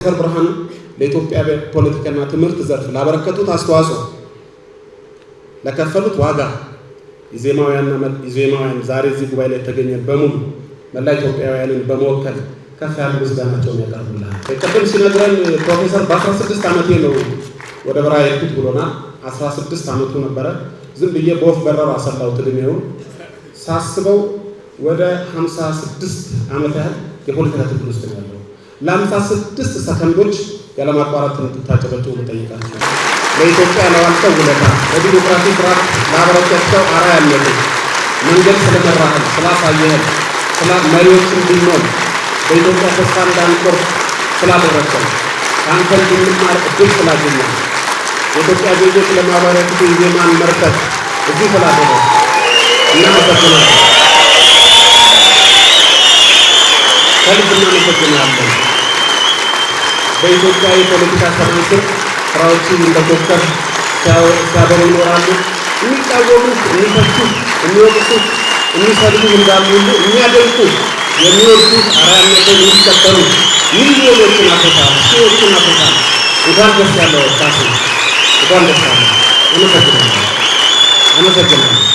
ዶክተር ብርሃኑ ለኢትዮጵያ ፖለቲካና ትምህርት ዘርፍ ላበረከቱት አስተዋጽኦ ለከፈሉት ዋጋ ኢዜማውያን ዛሬ እዚህ ጉባኤ ላይ ተገኘን በሙሉ መላ ኢትዮጵያውያንን በመወከል ከፍ ያለ ምስጋናቸውን ያቀርቡልናል። ቅድም ሲነግረን ፕሮፌሰር በ16 ዓመቴ ነው ወደ በረሃ የሄድኩት ብሎናል። 16 ዓመቱ ነበረ። ዝም ብዬ በወፍ በረር አሰላው እድሜውን ሳስበው ወደ 56 ዓመት ያህል የፖለቲካ ትግል ውስጥ ነው ያለው። ለ56 ሰከንዶች ያለማቋረጥ እንድታጨበጭቡ ልጠይቃችሁ። ለኢትዮጵያ ለዋልከው ውለታ፣ ለዲሞክራሲ ስርዓት ላበረከትከው አርአያነት፣ መንገድ ስለመራህን፣ ስላሳየህን፣ መሪዎች እንድንሆን በኢትዮጵያ ተስፋ እንዳንቆርጥ ስላደረግከን፣ ከአንተ እንድንማር እድል ስላገኘን፣ የኢትዮጵያ ዜጎች ለማበረከቱ ኢዜማን መርጠት እዚህ ስላደረግ እናመሰግናለን። ከልብ እናመሰግናለን። በኢትዮጵያ የፖለቲካ ሰማይ ስር ስራዎችን እንደ ኮከብ ሲያበሩ ይኖራሉ። የሚቃወሙት፣ የሚተቹት፣ የሚወቅሱት፣ የሚሰድቡት እንዳሉ ሁሉ የሚያደንቁት፣ የሚወዱት፣ አርአያነትን የሚከተሉ ሚሊዮኖችን አፍርተዋል፣ ሺዎችን አፍርተዋል። እንኳን ደስ ያለው ወጣት፣ እንኳን ደስ ያለው። አመሰግናለሁ።